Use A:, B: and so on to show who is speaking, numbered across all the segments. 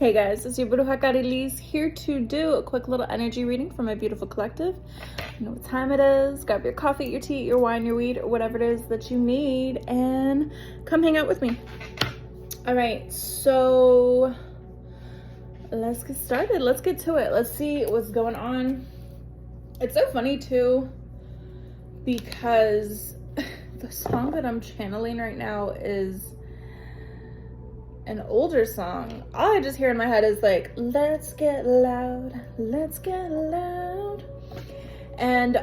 A: Hey guys, it's your brujacarrieliz here to do a quick little energy reading for my beautiful collective. You know what time it is. Grab your coffee, your tea, your wine, your weed, or whatever it is that you need, and come hang out with me. All right, so let's get started. Let's get to it. Let's see what's going on. It's so funny too, because the song that I'm channeling right now is an older song. All I just hear in my head is like, let's get loud, let's get loud. And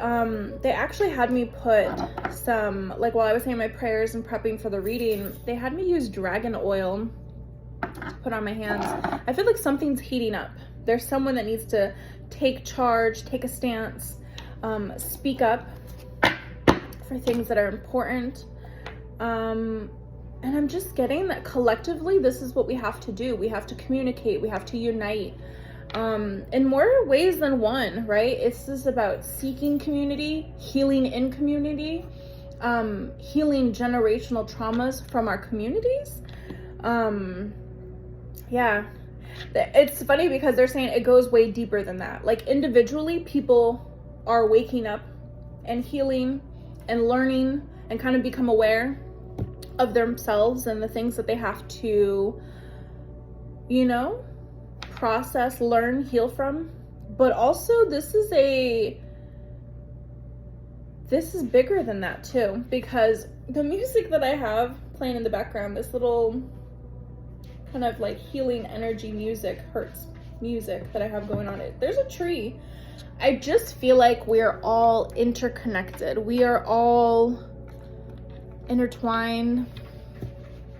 A: they actually had me put some, like while I was saying my prayers and prepping for the reading, they had me use dragon oil to put on my hands. I feel like something's heating up. There's someone that needs to take charge, take a stance, speak up for things that are important. And I'm just getting that collectively, this is what we have to do. We have to communicate, we have to unite in more ways than one, right? It's just about seeking community, healing in community, healing generational traumas from our communities. Yeah, it's funny because they're saying it goes way deeper than that. Like individually, people are waking up and healing and learning and kind of become aware of themselves and the things that they have to, you know, process, learn, heal from. But also this is bigger than that too, because the music that I have playing in the background, this little kind of like healing energy music, hertz music that I have going on, there's a tree. I just feel like we're all interconnected. We are all intertwine.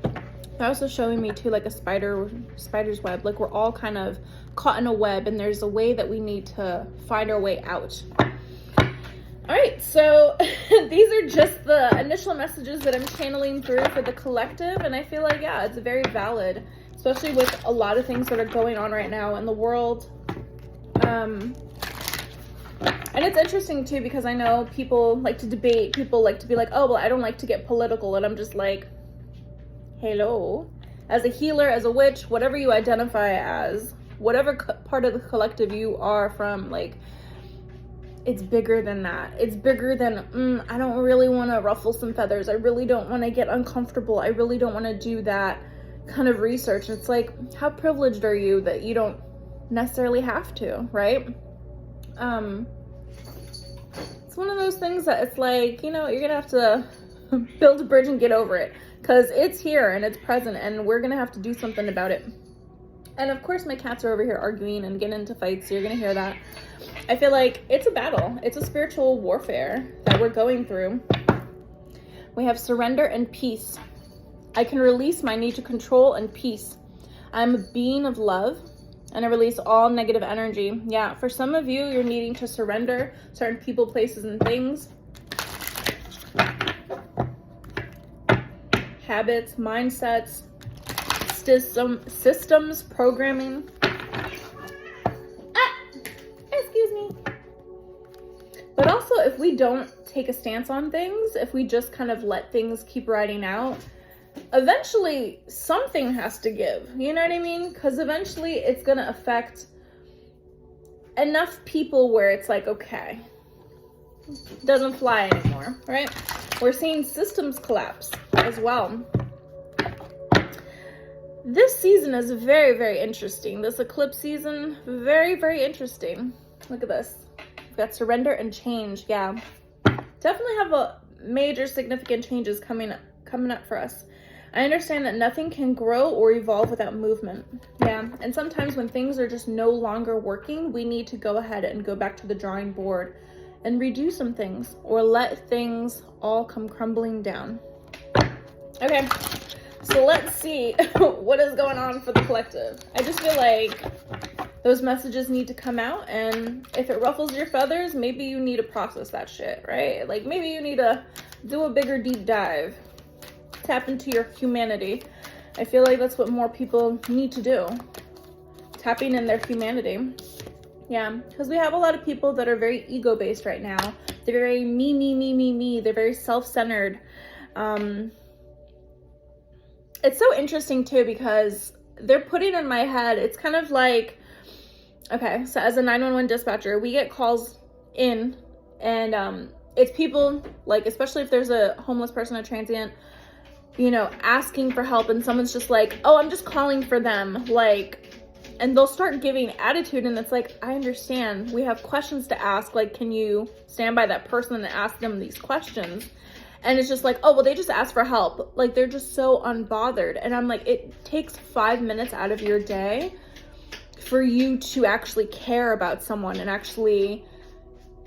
A: They're also showing me too like a spider's web, like we're all kind of caught in a web and there's a way that we need to find our way out. All right, so these are just the initial messages that I'm channeling through for the collective, and I feel like, yeah, it's very valid, especially with a lot of things that are going on right now in the world. And it's interesting too, because I know people like to debate, people like to be like, oh, well, I don't like to get political. And I'm just like, hello, as a healer, as a witch, whatever you identify as, whatever part of the collective you are from, like, it's bigger than that. It's bigger than, I don't really want to ruffle some feathers. I really don't want to get uncomfortable. I really don't want to do that kind of research. It's like, how privileged are you that you don't necessarily have to, right? It's one of those things that it's like, you know, you're gonna have to build a bridge and get over it, because it's here and it's present and we're gonna have to do something about it. And of course my cats are over here arguing and getting into fights, so you're gonna hear that. I feel like it's a battle. It's a spiritual warfare that we're going through. We have surrender and peace. I can release my need to control and peace. I'm a being of love, and I release all negative energy. Yeah, for some of you, you're needing to surrender certain people, places, and things. Habits, mindsets, systems, programming. Excuse me. But also, if we don't take a stance on things, if we just kind of let things keep riding out, eventually something has to give, you know what I mean? Because eventually it's going to affect enough people where it's like, okay, it doesn't fly anymore, right? We're seeing systems collapse as well. This season is very, very interesting. This eclipse season, very, very interesting. Look at this. We've got surrender and change. Yeah, definitely have a major significant changes coming up for us. I understand that nothing can grow or evolve without movement. Yeah, and sometimes when things are just no longer working, we need to go ahead and go back to the drawing board and redo some things, or let things all come crumbling down. Okay, so let's see what is going on for the collective. I just feel like those messages need to come out, and if it ruffles your feathers, maybe you need to process that shit, right? Like maybe you need to do a bigger deep dive. Tap into your humanity. I feel like that's what more people need to do. Tapping in their humanity. Yeah, because we have a lot of people that are very ego-based right now. They're very me. They're very self-centered. It's so interesting too, because they're putting in my head, it's kind of like, okay, so as a 911 dispatcher, we get calls in, and it's people, like, especially if there's a homeless person, a transient, you know, asking for help, and someone's just like, oh, I'm just calling for them, like, and they'll start giving attitude, and it's like, I understand, we have questions to ask, like, can you stand by that person and ask them these questions? And it's just like, oh, well, they just asked for help. Like, they're just so unbothered. And I'm like, it takes 5 minutes out of your day for you to actually care about someone and actually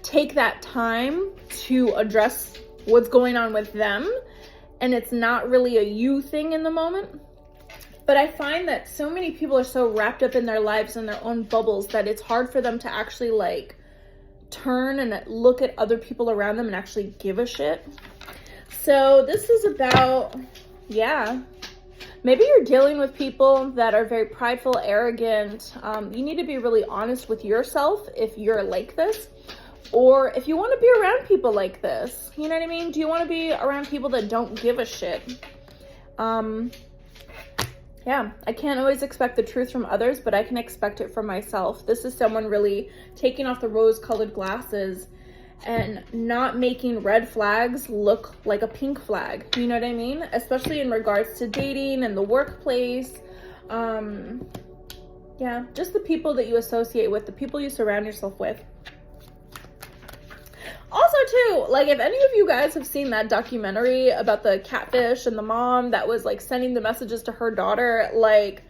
A: take that time to address what's going on with them. And it's not really a you thing in the moment. But I find that so many people are so wrapped up in their lives and their own bubbles that it's hard for them to actually, like, turn and look at other people around them and actually give a shit. So this is about, yeah, maybe you're dealing with people that are very prideful, arrogant. You need to be really honest with yourself if you're like this, or if you want to be around people like this. You know what I mean? Do you want to be around people that don't give a shit? Yeah, I can't always expect the truth from others, but I can expect it from myself. This is someone really taking off the rose-colored glasses and not making red flags look like a pink flag. You know what I mean? Especially in regards to dating and the workplace. Yeah, just the people that you associate with, the people you surround yourself with. Also, too, like, if any of you guys have seen that documentary about the catfish and the mom that was, like, sending the messages to her daughter, like,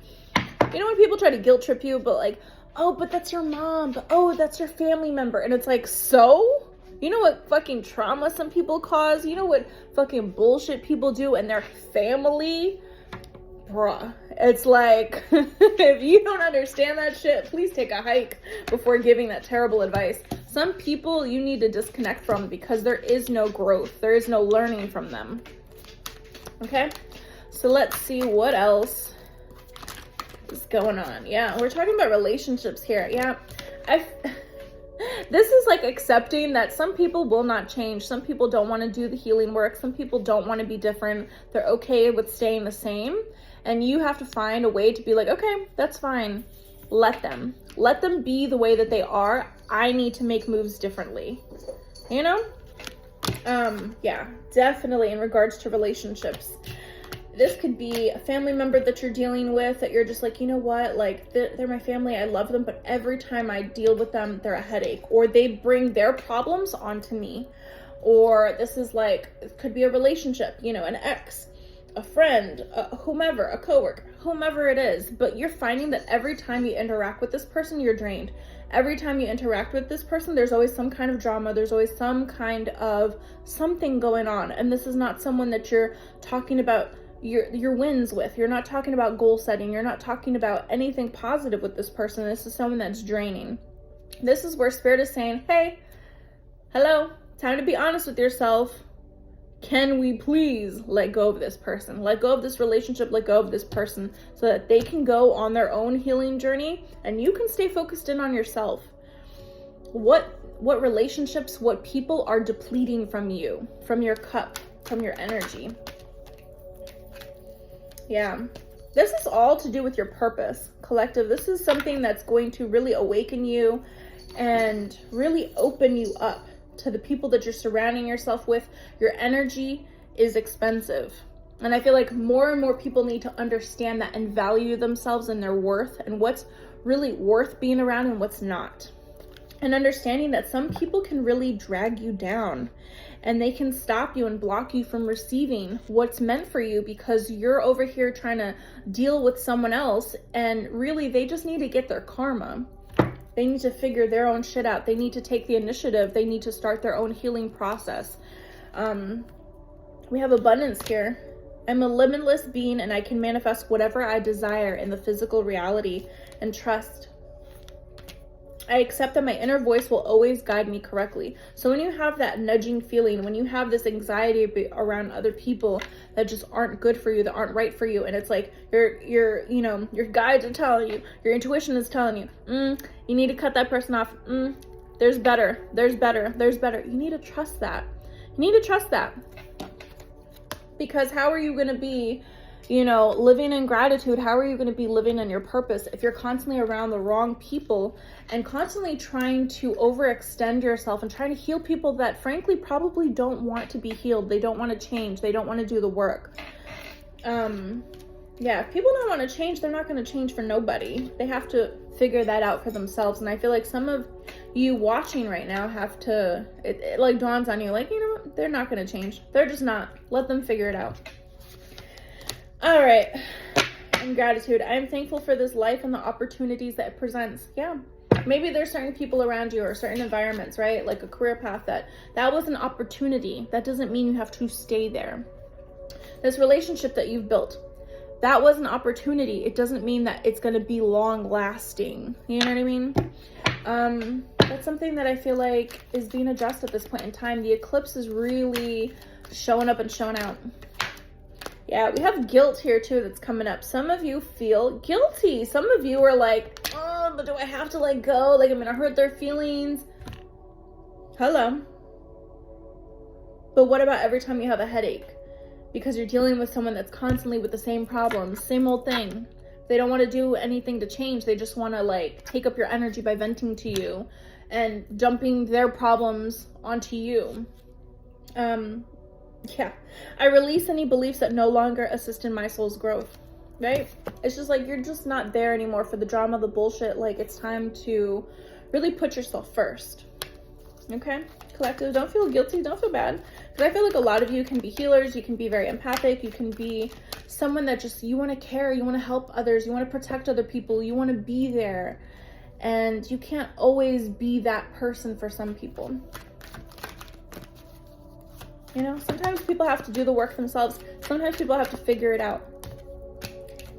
A: you know when people try to guilt trip you, but like, oh, but that's your mom, but oh, that's your family member, and it's like, so? You know what fucking trauma some people cause? You know what fucking bullshit people do in their family? Bruh. It's like, if you don't understand that shit, please take a hike before giving that terrible advice. Some people you need to disconnect from because there is no growth. There is no learning from them. Okay? So let's see what else is going on. Yeah, we're talking about relationships here. Yeah. This is like accepting that some people will not change. Some people don't want to do the healing work. Some people don't want to be different. They're okay with staying the same. And you have to find a way to be like, okay, that's fine. Let them be the way that they are. I need to make moves differently. You know? Yeah, definitely in regards to relationships. This could be a family member that you're dealing with that you're just like, you know what, like, they're my family, I love them, but every time I deal with them, they're a headache, or they bring their problems onto me. Or this is like, it could be a relationship, you know, an ex, a friend, whomever, a coworker, whomever it is, but you're finding that every time you interact with this person, you're drained. Every time you interact with this person, there's always some kind of drama, there's always some kind of something going on, and this is not someone that you're talking about your wins with. You're not talking about goal setting. You're not talking about anything positive with this person. This is someone that's draining. This is where Spirit is saying, hey, hello, time to be honest with yourself. Can we please let go of this person? Let go of this relationship, let go of this person so that they can go on their own healing journey and you can stay focused in on yourself. What relationships, what people are depleting from you, from your cup, from your energy? Yeah, this is all to do with your purpose, collective. This is something that's going to really awaken you and really open you up to the people that you're surrounding yourself with. Your energy is expensive. And I feel like more and more people need to understand that and value themselves and their worth and what's really worth being around and what's not. And understanding that some people can really drag you down and they can stop you and block you from receiving what's meant for you because you're over here trying to deal with someone else, and really they just need to get their karma. They need to figure their own shit out. They need to take the initiative. They need to start their own healing process. We have abundance here. I'm a limitless being and I can manifest whatever I desire in the physical reality, and trust. I accept that my inner voice will always guide me correctly. So when you have that nudging feeling, when you have this anxiety around other people that just aren't good for you, that aren't right for you, and it's like your guides are telling you, your intuition is telling you, you need to cut that person off. There's better. You need to trust that. You need to trust that. Because how are you going to be you know, living in gratitude. How are you going to be living in your purpose if you're constantly around the wrong people and constantly trying to overextend yourself and trying to heal people that frankly probably don't want to be healed? They don't want to change. They don't want to do the work. Yeah, if people don't want to change, they're not going to change for nobody. They have to figure that out for themselves. And I feel like some of you watching right now have to, it like dawns on you, like, you know what? They're not going to change. They're just not. Let them figure it out. All right. In gratitude, I am thankful for this life and the opportunities that it presents. Yeah. Maybe there's certain people around you or certain environments, right? Like a career path that was an opportunity. That doesn't mean you have to stay there. This relationship that you've built, that was an opportunity. It doesn't mean that it's going to be long lasting. You know what I mean? That's something that I feel like is being addressed at this point in time. The eclipse is really showing up and showing out. Yeah, we have guilt here too that's coming up. Some of you feel guilty. Some of you are like, oh, but do I have to let go? Like I'm going to hurt their feelings. Hello. But what about every time you have a headache? Because you're dealing with someone that's constantly with the same problems, same old thing. They don't want to do anything to change. They just want to like take up your energy by venting to you and dumping their problems onto you. Yeah, I release any beliefs that no longer assist in my soul's growth, right? It's just like, you're just not there anymore for the drama, the bullshit. Like it's time to really put yourself first. Okay, collective, don't feel guilty, don't feel bad. Because I feel like a lot of you can be healers, you can be very empathic, you can be someone that just, you want to care, you want to help others, you want to protect other people, you want to be there. And you can't always be that person for some people. You know, sometimes people have to do the work themselves. Sometimes people have to figure it out.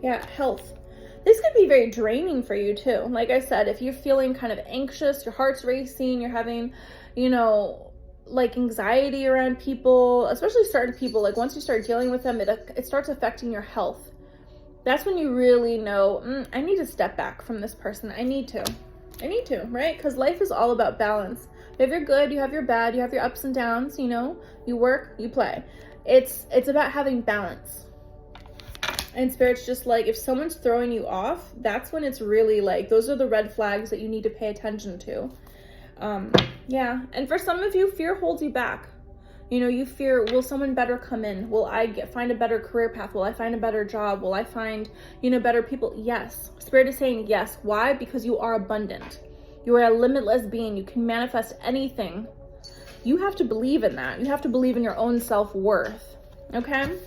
A: Yeah, health. This could be very draining for you too. Like I said, if you're feeling kind of anxious, your heart's racing, you're having, you know, like anxiety around people, especially certain people, like once you start dealing with them, it starts affecting your health. That's when you really know, I need to step back from this person. I need to, right? Because life is all about balance. You have your good, you have your bad, you have your ups and downs, you know, you work, you play. It's about having balance. And Spirit's just like, if someone's throwing you off, that's when it's really like, those are the red flags that you need to pay attention to. Yeah. And for some of you, fear holds you back. You know, you fear, will someone better come in? Will I find a better career path? Will I find a better job? Will I find, you know, better people? Yes. Spirit is saying yes. Why? Because you are abundant. You are a limitless being. You can manifest anything. You have to believe in that. You have to believe in your own self-worth. Okay?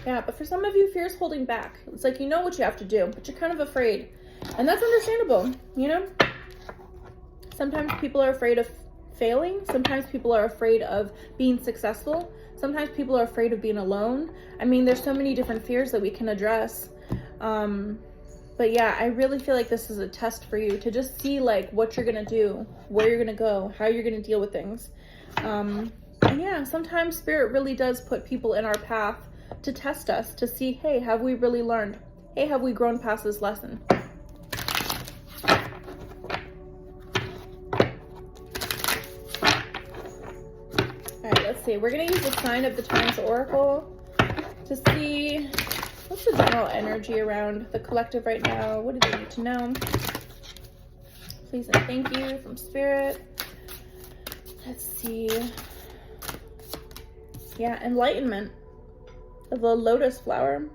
A: Yeah, but for some of you, fear is holding back. It's like, you know what you have to do, but you're kind of afraid. And that's understandable, you know? Sometimes people are afraid of failing. Sometimes people are afraid of being successful. Sometimes people are afraid of being alone. I mean, there's so many different fears that we can address. But yeah, I really feel like this is a test for you to just see like what you're going to do, where you're going to go, how you're going to deal with things. And yeah, sometimes Spirit really does put people in our path to test us, to see, hey, have we really learned? Hey, have we grown past this lesson? Let's see, we're going to use the sign of the times oracle to see what's the general energy around the collective right now. What do they need to know? Please and thank you from Spirit. Let's see. Yeah, enlightenment of the lotus flower.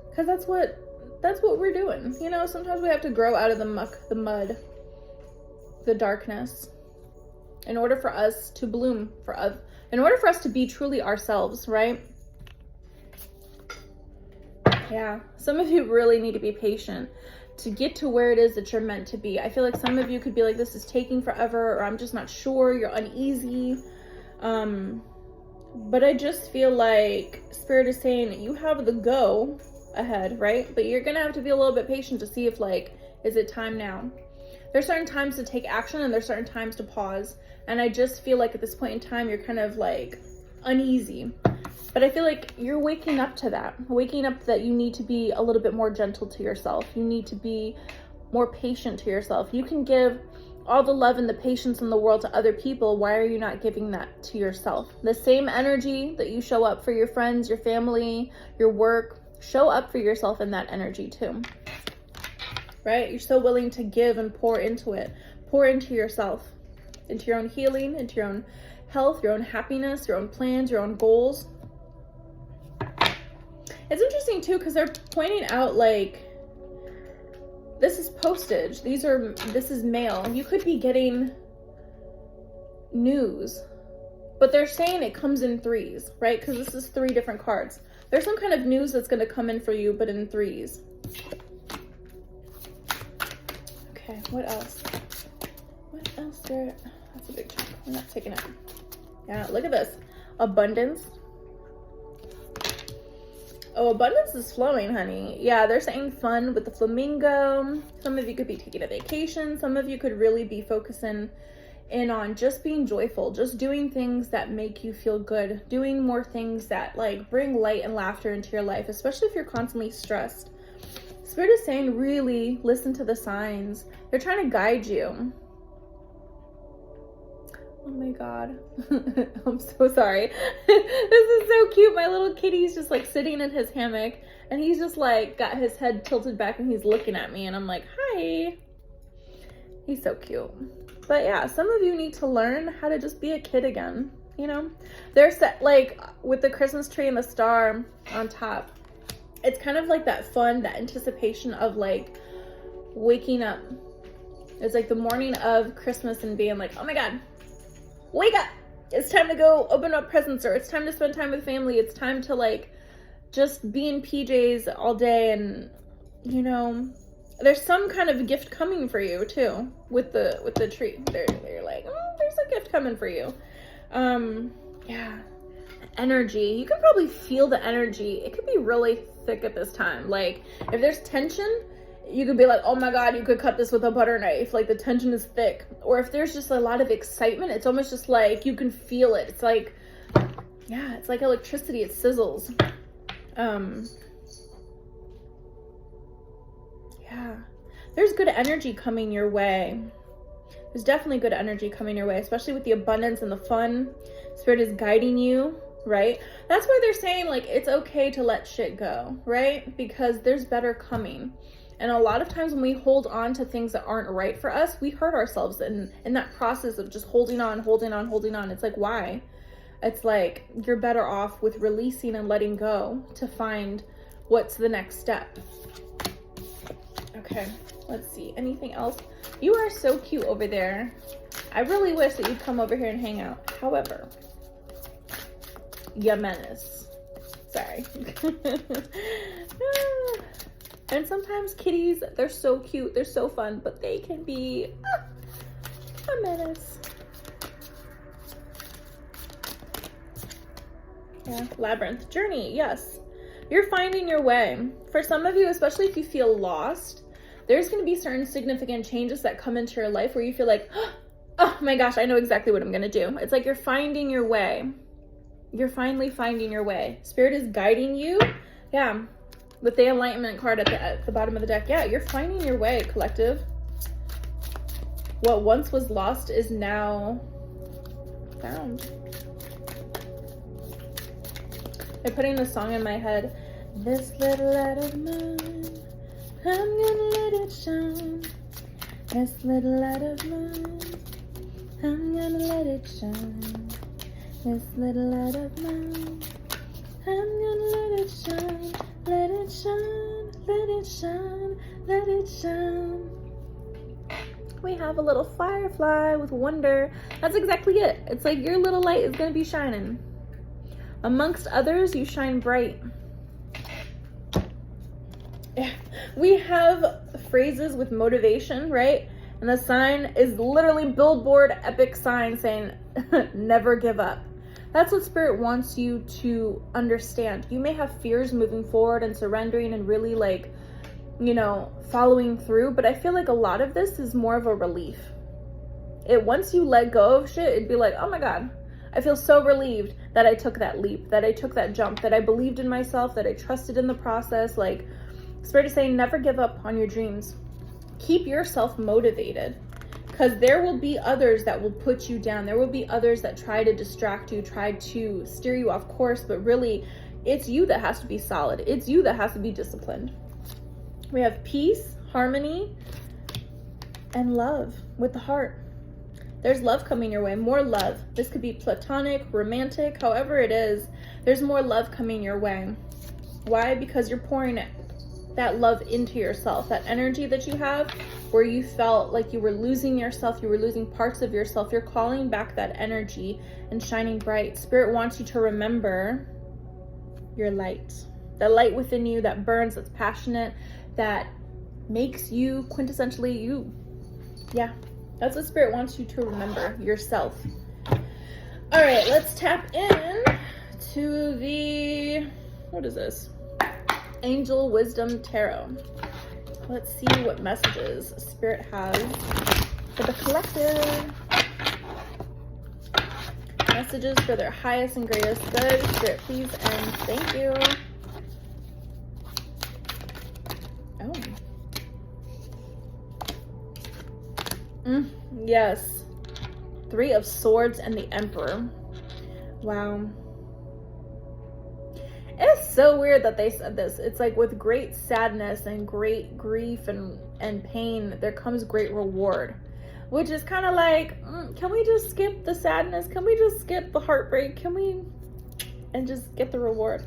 A: Because that's what we're doing. You know, sometimes we have to grow out of the muck, the mud, the darkness, in order for us to bloom, in order for us to be truly ourselves, right? Yeah, some of you really need to be patient to get to where it is that you're meant to be. I feel like some of you could be like, this is taking forever, or I'm just not sure, you're uneasy. But I just feel like Spirit is saying you have the go ahead, right? But you're gonna have to be a little bit patient to see if like, is it time now? There's certain times to take action and there's certain times to pause. And I just feel like at this point in time, you're kind of like uneasy. But I feel like you're waking up to that. Waking up that you need to be a little bit more gentle to yourself. You need to be more patient to yourself. You can give all the love and the patience in the world to other people, why are you not giving that to yourself? The same energy that you show up for your friends, your family, your work, show up for yourself in that energy too, right? You're so willing to give and pour into it. Pour into yourself, into your own healing, into your own health, your own happiness, your own plans, your own goals. It's interesting too, because they're pointing out like, this is postage. This is mail. You could be getting news, but they're saying it comes in threes, right? Because this is 3 different cards. There's some kind of news that's going to come in for you, but in threes. Okay, what else? What else there? That's a big chunk. I'm not taking it. Yeah, look at this. Abundance. Oh, abundance is flowing, honey. Yeah, they're saying fun with the flamingo. Some of you could be taking a vacation. Some of you could really be focusing in on just being joyful, just doing things that make you feel good, doing more things that like bring light and laughter into your life, especially if you're constantly stressed. Spirit is saying really listen to the signs. They're trying to guide you. Oh my God. I'm so sorry. This is so cute. My little kitty's just like sitting in his hammock and he's just like got his head tilted back and he's looking at me and I'm like, hi. He's so cute. But yeah, some of you need to learn how to just be a kid again. You know, they're set like with the Christmas tree and the star on top. It's kind of like that fun, that anticipation of like waking up. It's like the morning of Christmas and being like, oh my God, wake up. It's time to go open up presents, or it's time to spend time with family. It's time to like just be in PJs all day. And you know, there's some kind of gift coming for you too with the tree. They're like, oh, there's a gift coming for you. Yeah. Energy. You can probably feel the energy. It could be really thick at this time. Like if there's tension, you could be like, oh my God, you could cut this with a butter knife. Like the tension is thick. Or if there's just a lot of excitement, it's almost just like you can feel it. It's like, yeah, it's like electricity. It sizzles. Yeah, there's good energy coming your way. There's definitely good energy coming your way, especially with the abundance and the fun. Spirit is guiding you, right? That's why they're saying like it's okay to let shit go, right? Because there's better coming. And a lot of times when we hold on to things that aren't right for us, we hurt ourselves in that process of just holding on. It's like, why? It's like you're better off with releasing and letting go to find what's the next step. Okay, let's see. Anything else? You are so cute over there. I really wish that you'd come over here and hang out. However, you menace. Sorry. And sometimes kitties, they're so cute, they're so fun, but they can be a menace. Yeah, labyrinth. Journey, yes. You're finding your way. For some of you, especially if you feel lost, there's going to be certain significant changes that come into your life where you feel like, oh my gosh, I know exactly what I'm going to do. It's like you're finding your way. You're finally finding your way. Spirit is guiding you. Yeah. With the Enlightenment card at the bottom of the deck. Yeah, you're finding your way, collective. What once was lost is now found. They're putting the song in my head. This little light of mine, I'm gonna let it shine. This little light of mine, I'm gonna let it shine. This little light of mine, I'm gonna let it shine. Let it shine, let it shine, let it shine. We have a little firefly with wonder. That's exactly it. It's like your little light is going to be shining. Amongst others, you shine bright. We have phrases with motivation, right? And the sign is literally billboard epic sign saying, never give up. That's what Spirit wants you to understand. You may have fears moving forward and surrendering and really like, you know, following through. But I feel like a lot of this is more of a relief. Once you let go of shit, it'd be like, oh my God, I feel so relieved that I took that leap, that I took that jump, that I believed in myself, that I trusted in the process. Like Spirit is saying, never give up on your dreams. Keep yourself motivated. Because there will be others that will put you down. There will be others that try to distract you, try to steer you off course, but really it's you that has to be solid. It's you that has to be disciplined. We have peace, harmony, and love with the heart. There's love coming your way, more love. This could be platonic, romantic, however it is. There's more love coming your way. Why? Because you're pouring that love into yourself. That energy that you have where you felt like you were losing yourself, you were losing parts of yourself. You're calling back that energy and shining bright. Spirit wants you to remember your light. That light within you that burns, that's passionate, that makes you quintessentially you. Yeah. That's what Spirit wants you to remember, yourself. All right, let's tap in to the, what is this? Angel Wisdom Tarot. Let's see what messages Spirit has for the collective. Messages for their highest and greatest good. Spirit, please and thank you. Yes. 3 of Swords and the Emperor. Wow. It's so weird that they said this. It's like with great sadness and great grief and pain, there comes great reward. Which is kind of like, can we just skip the sadness? Can we just skip the heartbreak? Can we, and just get the reward?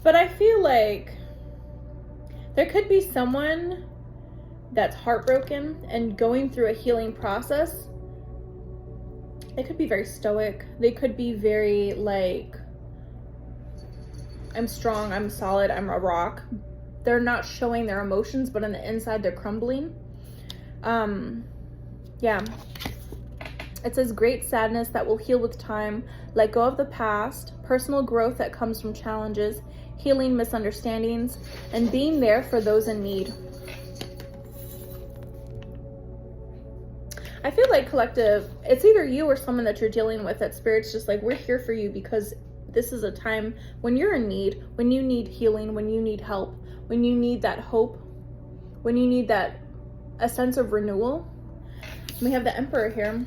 A: But I feel like there could be someone that's heartbroken and going through a healing process. They could be very stoic. They could be very like, I'm strong, I'm solid, I'm a rock. They're not showing their emotions, but on the inside they're crumbling. Yeah. It says great sadness that will heal with time. Let go of the past. Personal growth that comes from challenges. Healing misunderstandings. And being there for those in need. I feel like collective, it's either you or someone that you're dealing with that Spirit's just like, we're here for you because this is a time when you're in need, when you need healing, when you need help, when you need that hope, when you need that, a sense of renewal. We have the Emperor here.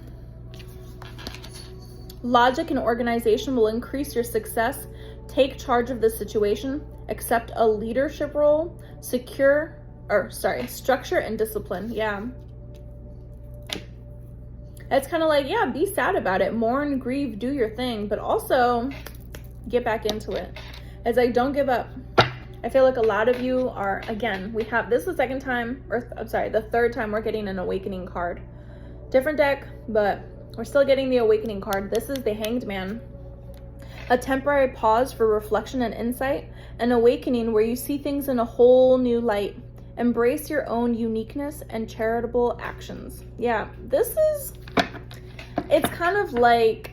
A: Logic and organization will increase your success. Take charge of the situation. Accept a leadership role. Structure and discipline. Yeah. It's kind of like, yeah, be sad about it. Mourn, grieve, do your thing. But also, get back into it. It's like, don't give up. I feel like a lot of you are, again, we have, this is the second time, or I'm sorry, the third time we're getting an awakening card. Different deck, but we're still getting the awakening card. This is the Hanged Man. A temporary pause for reflection and insight. An awakening where you see things in a whole new light. Embrace your own uniqueness and charitable actions. Yeah, this is, it's kind of like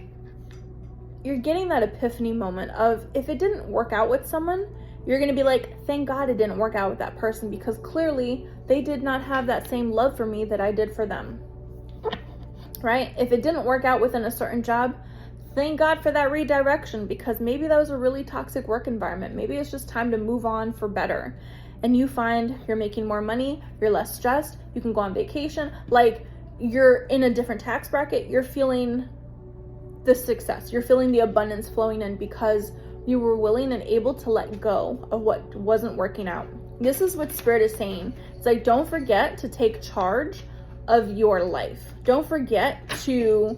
A: you're getting that epiphany moment of if it didn't work out with someone, you're going to be like, thank God it didn't work out with that person because clearly they did not have that same love for me that I did for them. Right? If it didn't work out within a certain job, thank God for that redirection because maybe that was a really toxic work environment. Maybe it's just time to move on for better. And you find you're making more money, you're less stressed, you can go on vacation, like you're in a different tax bracket, you're feeling the success, you're feeling the abundance flowing in because you were willing and able to let go of what wasn't working out. This is what Spirit is saying. It's like, don't forget to take charge of your life. Don't forget to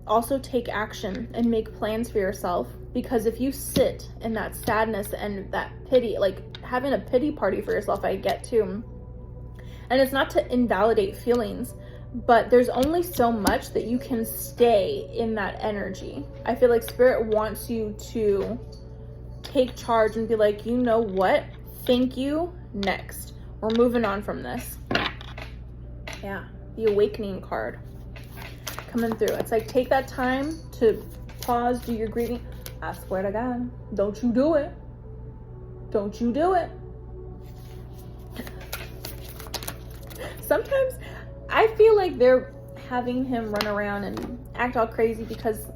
A: also take action and make plans for yourself because if you sit in that sadness and that pity, like having a pity party for yourself, I get too. And it's not to invalidate feelings, but there's only so much that you can stay in that energy. I feel like Spirit wants you to take charge and be like, you know what? Thank you. Next. We're moving on from this. Yeah. The Awakening card coming through. It's like, take that time to pause, do your grieving. I swear to God, don't you do it. Don't you do it. Sometimes I feel like they're having him run around and act all crazy because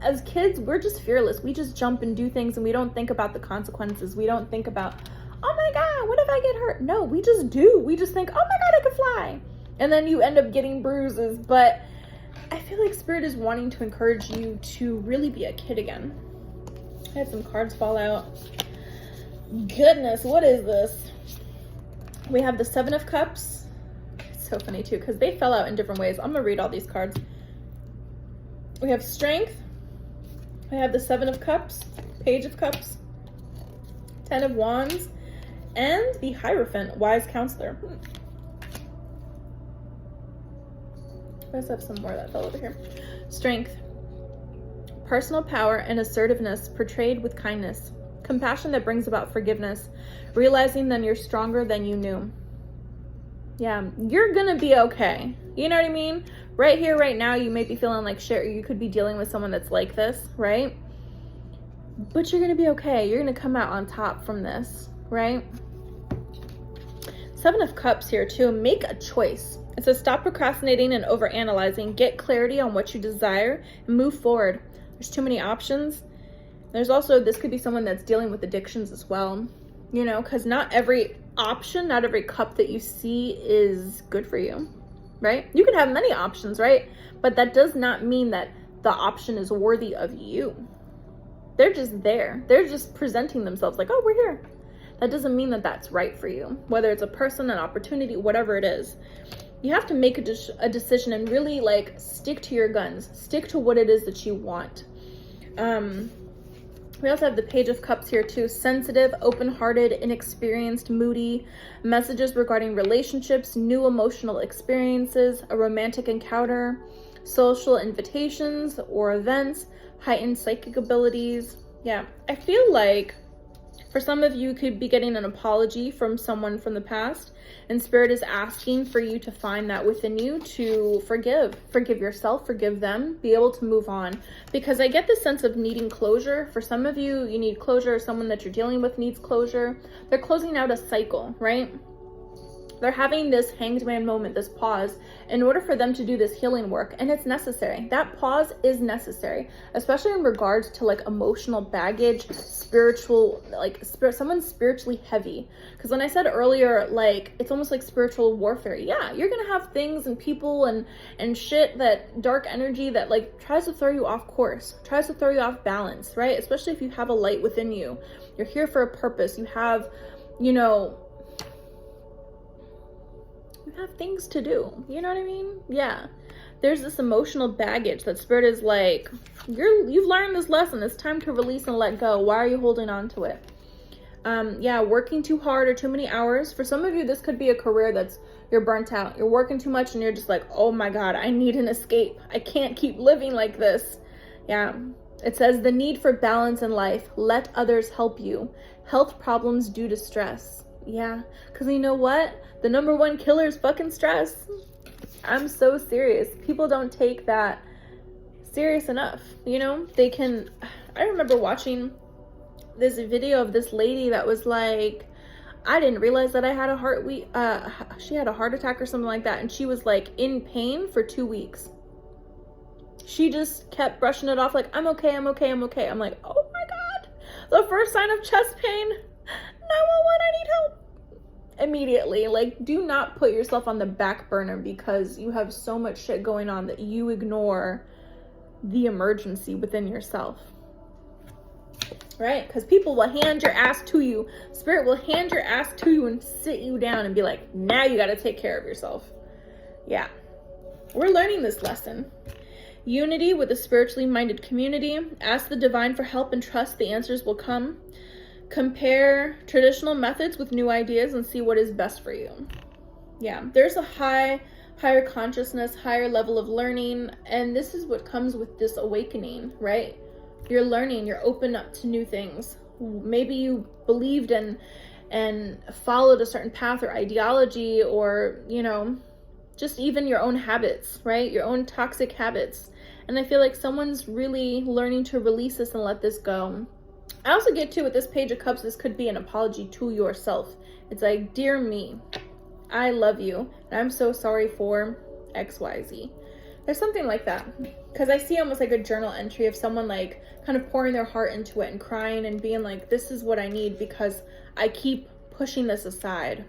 A: as kids, we're just fearless. We just jump and do things and we don't think about the consequences. We don't think about, oh my God, what if I get hurt? No, we just do. We just think, oh my God, I could fly. and then you end up getting bruises. But I feel like Spirit is wanting to encourage you to really be a kid again. I had some cards fall out. Goodness, what is this? We have the Seven of Cups. It's so funny too, because they fell out in different ways. I'm gonna read all these cards. We have Strength. We have the Seven of Cups, Page of Cups, Ten of Wands, and the Hierophant, Wise Counselor. Let's have some more that fell over here. Strength. Personal power and assertiveness portrayed with kindness. Compassion that brings about forgiveness. Realizing that you're stronger than you knew. Yeah, you're gonna be okay. You know what I mean? Right here, right now, you may be feeling like shit, or you could be dealing with someone that's like this, right? But you're gonna be okay. You're gonna come out on top from this, right? Seven of Cups here too. Make a choice. It says stop procrastinating and overanalyzing. Get clarity on what you desire and move forward. There's too many options. There's also, this could be someone that's dealing with addictions as well, you know, because not every option, not every cup that you see is good for you, right? You can have many options, right? But that does not mean that the option is worthy of you. They're just there. They're just presenting themselves like, oh, we're here. That doesn't mean that that's right for you. Whether it's a person, an opportunity, whatever it is. You have to make a decision and really like stick to your guns. Stick to what it is that you want. We also have the Page of Cups here too. Sensitive, open-hearted, inexperienced, moody. Messages regarding relationships, new emotional experiences, a romantic encounter, social invitations or events, heightened psychic abilities. Yeah, I feel like for some of you could be getting an apology from someone from the past, and Spirit is asking for you to find that within you to forgive yourself, forgive them, be able to move on. Because I get this sense of needing closure. For some of you, you need closure. Someone that you're dealing with needs closure. They're closing out a cycle, right? They're having this hanged man moment, this pause, in order for them to do this healing work. And it's necessary. That pause is necessary, especially in regards to like emotional baggage, spiritual, like someone's spiritually heavy. Because when I said earlier, like, it's almost like spiritual warfare. Yeah, you're going to have things and people and shit, that dark energy that like tries to throw you off course, tries to throw you off balance, right? Especially if you have a light within you. You're here for a purpose. You have, you know, have things to do, you know what I mean? Yeah, there's this emotional baggage that Spirit is like, you've learned this lesson, it's time to release and let go. Why are you holding on to it? Yeah, working too hard or too many hours. For some of you, this could be a career that's, you're burnt out, you're working too much, and you're just like, oh my god, I need an escape, I can't keep living like this. Yeah, it says the need for balance in life. Let others help you. Health problems due to stress. Yeah, because you know what? The number one killer is fucking stress. I'm so serious. People don't take that serious enough, you know? They can... I remember watching this video of this lady that was like, I didn't realize that I had a she had a heart attack or something like that, and she was like in pain for 2 weeks. She just kept brushing it off like, I'm okay, I'm okay, I'm okay. I'm like, oh my god, the first sign of chest pain, 911, I need help. Immediately. Like, do not put yourself on the back burner because you have so much shit going on that you ignore the emergency within yourself, right? Because people will hand your ass to you. Spirit will hand your ass to you and sit you down and be like, now you got to take care of yourself. Yeah, we're learning this lesson. Unity with a spiritually minded community. Ask the divine for help and trust the answers will come. Compare traditional methods with new ideas and see what is best for you. Yeah, there's a higher consciousness, higher level of learning, and this is what comes with this awakening, right? You're learning, you're open up to new things. Maybe you believed and followed a certain path or ideology, or, you know, just even your own habits, right? Your own toxic habits. And I feel like someone's really learning to release this and let this go. I also get to, with this Page of Cups, this could be an apology to yourself. It's like, dear me, I love you, and I'm so sorry for XYZ. There's something like that. Because I see almost like a journal entry of someone like kind of pouring their heart into it and crying and being like, this is what I need because I keep pushing this aside.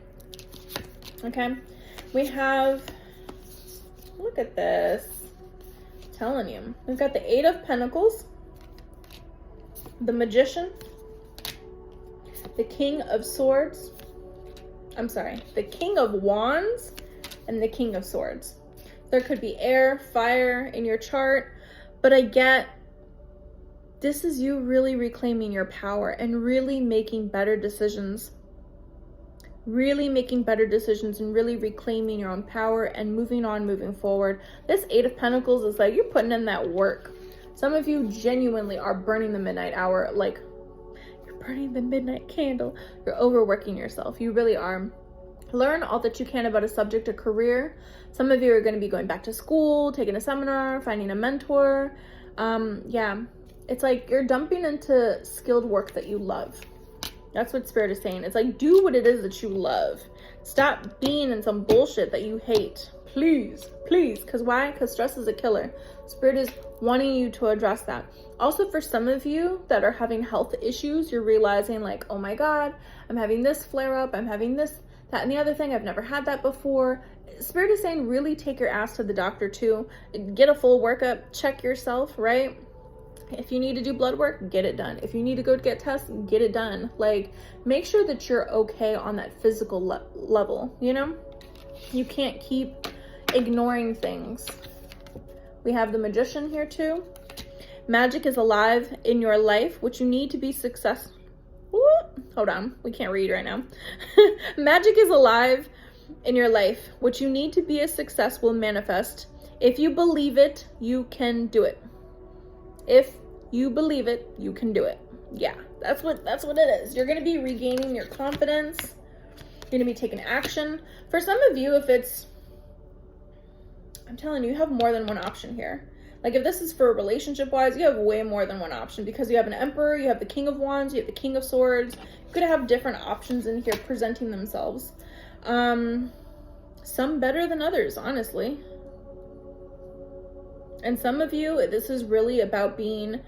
A: Okay? We have Look at this. I'm telling you. We've got the 8 of Pentacles, the Magician, the King of Swords. I'm sorry, the King of Wands and the King of Swords. There could be air, fire in your chart, but I get this is you really reclaiming your power and really making better decisions. Really making better decisions and really reclaiming your own power and moving on, moving forward. This 8 of Pentacles is like you're putting in that work. Some of you genuinely are burning the midnight hour, like you're burning the midnight candle. You're overworking yourself. You really are. Learn all that you can about a subject or career. Some of you are going to be going back to school, taking a seminar, finding a mentor. Yeah, it's like you're dumping into skilled work that you love. That's what Spirit is saying. It's like, do what it is that you love. Stop being in some bullshit that you hate. Please, please. Because why? Because stress is a killer. Spirit is wanting you to address that. Also, for some of you that are having health issues, you're realizing like, oh my God, I'm having this flare up. I'm having this, that, and the other thing. I've never had that before. Spirit is saying, really take your ass to the doctor too. Get a full workup. Check yourself, right? If you need to do blood work, get it done. If you need to go get tests, get it done. Like, make sure that you're okay on that physical level, you know? You can't keep ignoring things. We have the Magician here too. Magic is alive in your life, which you need to be successful. Hold on, we can't read right now. Magic is alive in your life, which you need to be a success will manifest. If you believe it, you can do it. If you believe it, you can do it. Yeah, that's what it is. You're going to be regaining your confidence. You're going to be taking action. For some of you, if it's, I'm telling you, you have more than one option here. Like if this is for relationship wise, you have way more than one option because you have an Emperor, you have the King of Wands, you have the King of Swords. You could have different options in here presenting themselves. Some better than others, honestly. And some of you, this is really about being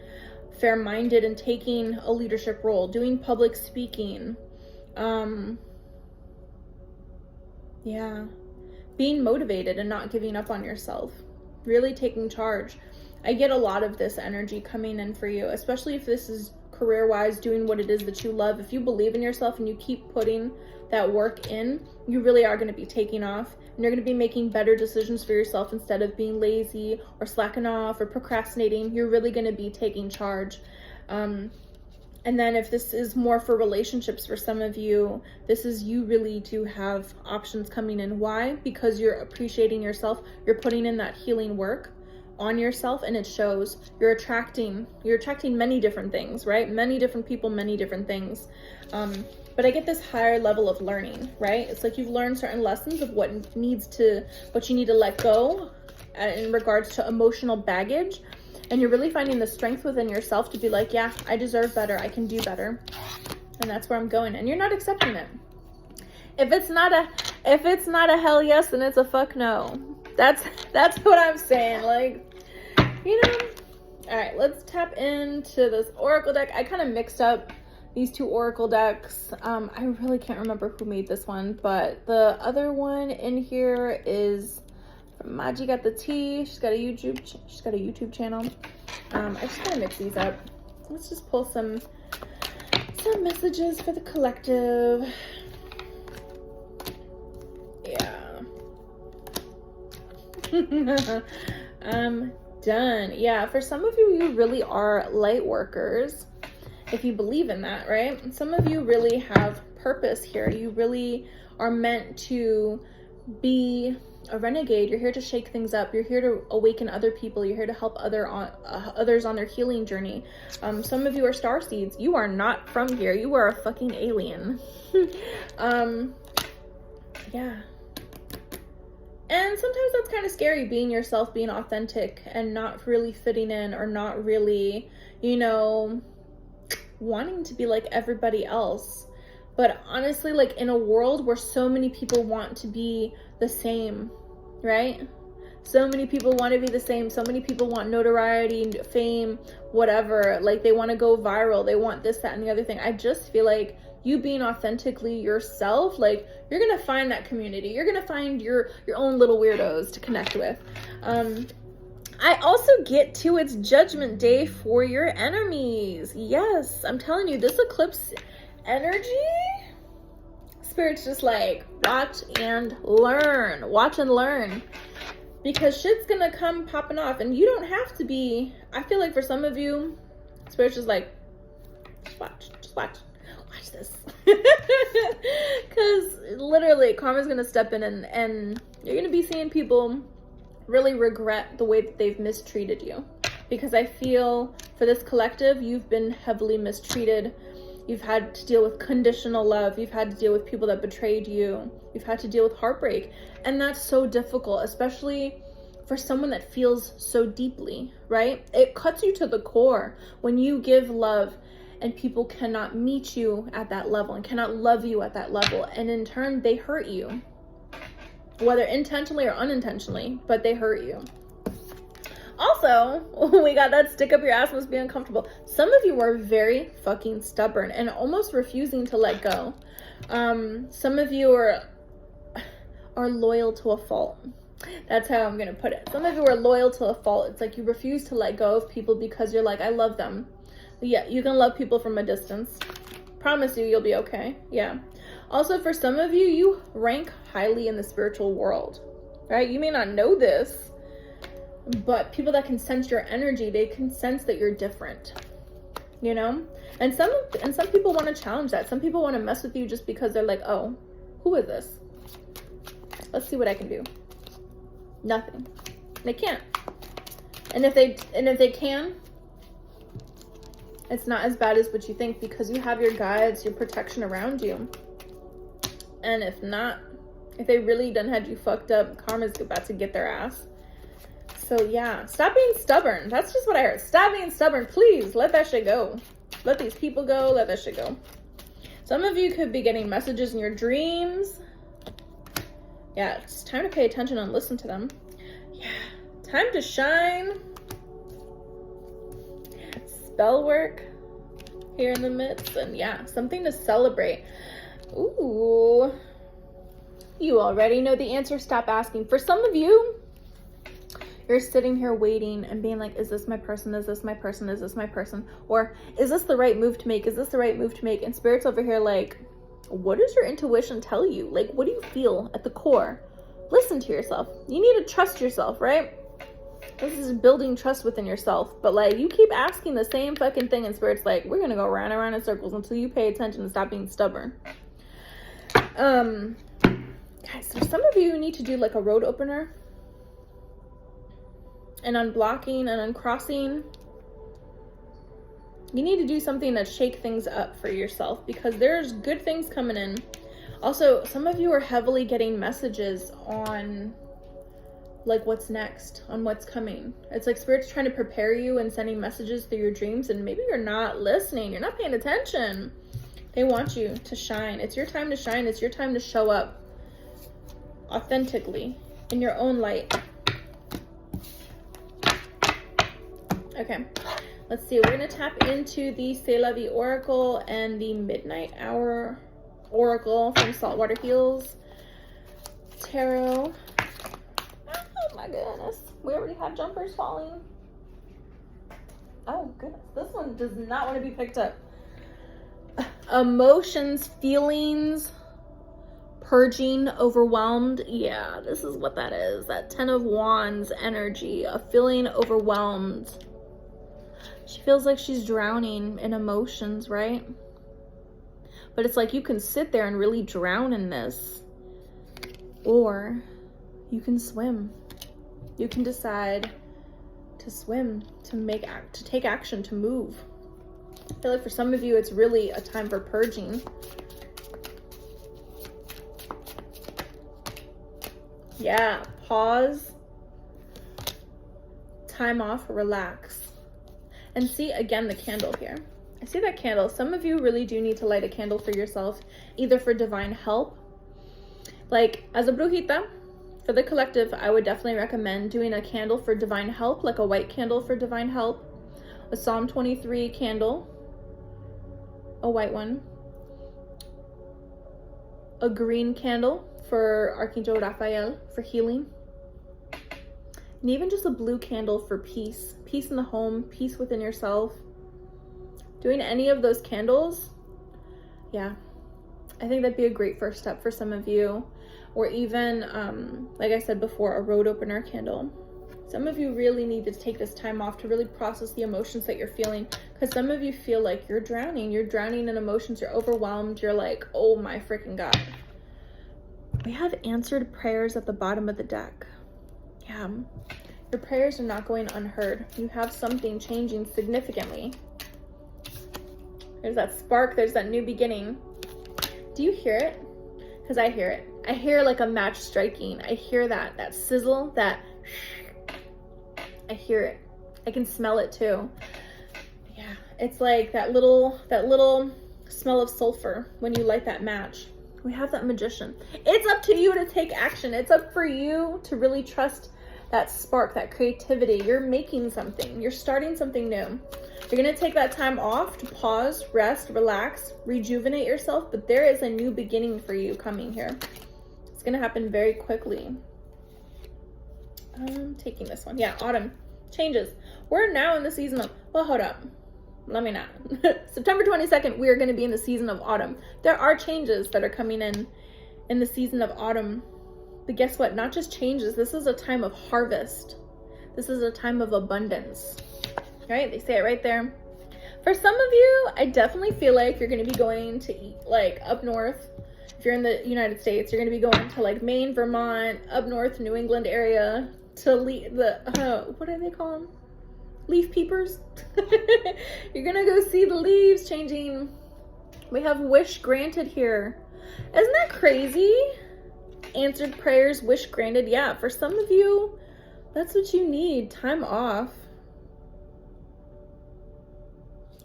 A: fair-minded and taking a leadership role, doing public speaking. Yeah, being motivated and not giving up on yourself, really taking charge. I get a lot of this energy coming in for you, especially if this is career-wise, doing what it is that you love. If you believe in yourself and you keep putting that work in, you really are going to be taking off. And you're going to be making better decisions for yourself instead of being lazy or slacking off or procrastinating. You're really going to be taking charge. And then if this is more for relationships for some of you, this is you really do have options coming in. Why? Because you're appreciating yourself. You're putting in that healing work on yourself and it shows. You're attracting many different things, right? Many different people, many different things. But I get this higher level of learning, right? It's like you've learned certain lessons of what you need to let go in regards to emotional baggage. And you're really finding the strength within yourself to be like, yeah, I deserve better. I can do better. And that's where I'm going. And you're not accepting it. If it's not a hell yes, then it's a fuck no. That's what I'm saying. Like, you know, all right, let's tap into this Oracle deck. I kind of mixed up these two Oracle decks. I really can't remember who made this one, but the other one in here is from Maji Got the Tea. She's got a YouTube channel. I just gotta mix these up. Let's just pull some messages for the collective. Yeah. I'm done. Yeah, for some of you, you really are light workers. If you believe in that, right? Some of you really have purpose here. You really are meant to be a renegade. You're here to shake things up. You're here to awaken other people. You're here to help others on their healing journey. Some of you are starseeds. You are not from here. You are a fucking alien. Yeah. And sometimes that's kind of scary, being yourself, being authentic, and not really fitting in, or not really, you know, wanting to be like everybody else. But honestly, like in a world where so many people want to be the same, right? So many people want to be the same. So many people want notoriety, fame, whatever. Like they want to go viral. They want this, that, and the other thing. I just feel like you being authentically yourself, like, you're gonna find that community. You're gonna find your own little weirdos to connect with. I also get to it's Judgment Day for your enemies. Yes, I'm telling you, this eclipse energy, Spirit's just like, watch and learn. Watch and learn. Because shit's gonna come popping off. And you don't have to be, I feel like for some of you, Spirit's just like, just watch this. Because literally, karma's gonna step in and you're gonna be seeing people really regret the way that they've mistreated you. Because I feel for this collective, you've been heavily mistreated. You've had to deal with conditional love. You've had to deal with people that betrayed you. You've had to deal with heartbreak. And that's so difficult, especially for someone that feels so deeply, right? It cuts you to the core when you give love and people cannot meet you at that level and cannot love you at that level. And in turn, they hurt you, whether intentionally or unintentionally, but they hurt you. Also, we got that stick up your ass must be uncomfortable. Some of you are very fucking stubborn and almost refusing to let go. Some of you are loyal to a fault. That's how I'm gonna put it. Some of you are loyal to a fault. It's like you refuse to let go of people because you're like, I love them. But yeah, you can love people from a distance. Promise you, you'll be okay. Yeah. Also, for some of you, you rank highly in the spiritual world, right? You may not know this, but people that can sense your energy, they can sense that you're different, you know? And some people want to challenge that. Some people want to mess with you just because they're like, oh, who is this? Let's see what I can do. Nothing. They can't. And if they can, it's not as bad as what you think, because you have your guides, your protection around you. And if not, if they really done had you fucked up, karma's about to get their ass. So yeah, stop being stubborn. That's just what I heard. Stop being stubborn, please. Let that shit go. Let these people go. Let that shit go. Some of you could be getting messages in your dreams. Yeah, it's time to pay attention and listen to them. Yeah, time to shine. Spell work here in the midst, and yeah, something to celebrate. Ooh, you already know the answer. Stop asking. For some of you, you're sitting here waiting and being like, is this my person? Is this my person? Is this my person? Or is this the right move to make? Is this the right move to make? And Spirit's over here like, what does your intuition tell you? Like, what do you feel at the core? Listen to yourself. You need to trust yourself, right? This is building trust within yourself. But like, you keep asking the same fucking thing and Spirit's like, we're gonna go round and round in circles until you pay attention and stop being stubborn. Guys, so some of you need to do like a road opener and unblocking and uncrossing. You need to do something that shake things up for yourself, because there's good things coming in. Also, some of you are heavily getting messages on like what's next, on what's coming. It's like Spirit's trying to prepare you and sending messages through your dreams, and maybe you're not listening. You're not paying attention. They want you to shine. It's your time to shine. It's your time to show up authentically in your own light. Okay, let's see. We're going to tap into the C'est La Vie Oracle and the Midnight Hour Oracle from Saltwater Hills Tarot. Oh my goodness. We already have jumpers falling. Oh goodness. This one does not want to be picked up. Emotions, feelings, purging, overwhelmed. Yeah, this is what that is. That 10 of Wands energy of feeling overwhelmed. She feels like she's drowning in emotions, right? But it's like you can sit there and really drown in this. Or you can swim. You can decide to swim, to take action, to move. I feel like for some of you, it's really a time for purging. Yeah, pause, time off, relax. And see, again, the candle here. I see that candle. Some of you really do need to light a candle for yourself, either for divine help. Like, as a brujita, for the collective, I would definitely recommend doing a candle for divine help, like a white candle for divine help, a Psalm 23 candle, a white one, a green candle for Archangel Raphael for healing. And even just a blue candle for peace. Peace in the home, peace within yourself. Doing any of those candles, yeah, I think that'd be a great first step for some of you. Or even, like I said before, a road opener candle. Some of you really need to take this time off to really process the emotions that you're feeling. Because some of you feel like you're drowning. You're drowning in emotions. You're overwhelmed. You're like, oh my freaking God. We have answered prayers at the bottom of the deck. Yeah. Your prayers are not going unheard. You have something changing significantly. There's that spark. There's that new beginning. Do you hear it? Because I hear it. I hear like a match striking. I hear that sizzle, that I hear it. I can smell it too. Yeah, it's like that little smell of sulfur when you light that match. We have that magician. It's up to you to take action. It's up for you to really trust that spark, that creativity. You're making something. You're starting something new. You're going to take that time off to pause, rest, relax, rejuvenate yourself, but there is a new beginning for you coming here. It's going to happen very quickly. I'm taking this one. Yeah, autumn. Changes. We're now in the season of, well, hold up. Let me not. September 22nd, we are going to be in the season of autumn. There are changes that are coming in the season of autumn. But guess what? Not just changes. This is a time of harvest. This is a time of abundance. Right? They say it right there. For some of you, I definitely feel like you're going to be going to eat, like up north. If you're in the United States, you're going to be going to like Maine, Vermont, up north, New England area to what do they call them? Leaf peepers. You're going to go see the leaves changing. We have wish granted here. Isn't that crazy? Answered prayers, wish granted. Yeah, for some of you, that's what you need. Time off.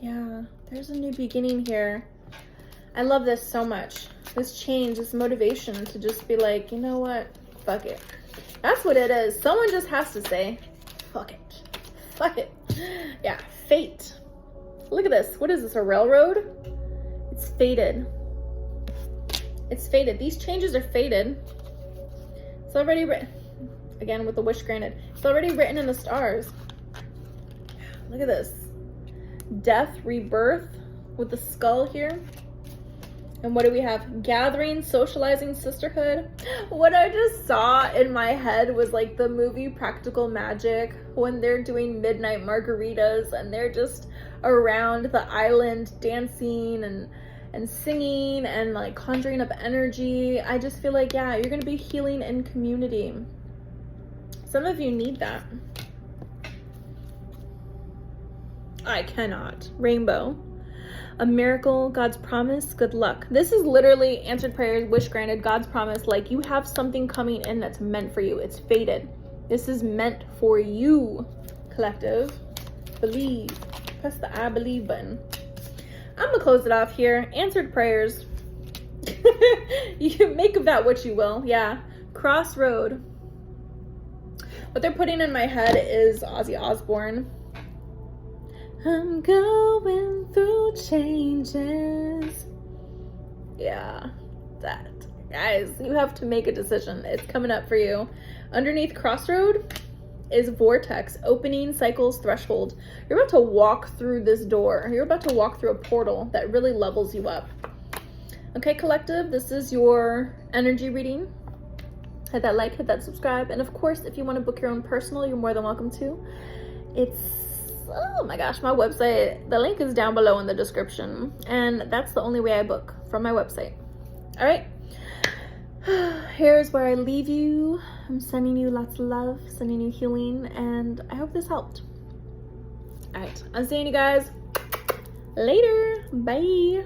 A: Yeah, there's a new beginning here. I love this so much. This change, this motivation to just be like, you know what? Fuck it. That's what it is. Someone just has to say, fuck it. Fuck it. Yeah, fate. Look at this. What is this, a railroad? It's fated. It's fated. These changes are fated. It's already written. Again, with the wish granted. It's already written in the stars. Look at this. Death, rebirth with the skull here. And what do we have? Gathering, socializing, sisterhood. What I just saw in my head was like the movie Practical Magic when they're doing midnight margaritas and they're just around the island dancing and singing and like conjuring up energy. I just feel like, yeah, you're going to be healing in community. Some of you need that. I cannot. Rainbow. A miracle, God's promise, good luck. This is literally answered prayers, wish granted, God's promise. Like you have something coming in that's meant for you. It's fated. This is meant for you, collective. Believe. Press the I believe button. I'm going to close it off here. Answered prayers. You can make of that what you will. Yeah. Crossroad. What they're putting in my head is Ozzy Osbourne. I'm going through changes. Yeah, that. Guys, you have to make a decision. It's coming up for you. Underneath crossroad is vortex, opening, cycles, threshold. You're about to walk through this door. You're about to walk through a portal that really levels you up. Okay, collective, this is your energy reading. Hit that like, hit that subscribe. And of course, if you want to book your own personal, you're more than welcome to. It's, oh my gosh, my website, the link is down below in the description. And that's the only way I book, from my website. All right. Here's where I leave you. I'm sending you lots of love, sending you healing, and I hope this helped. All right, I'm seeing you guys later. Bye.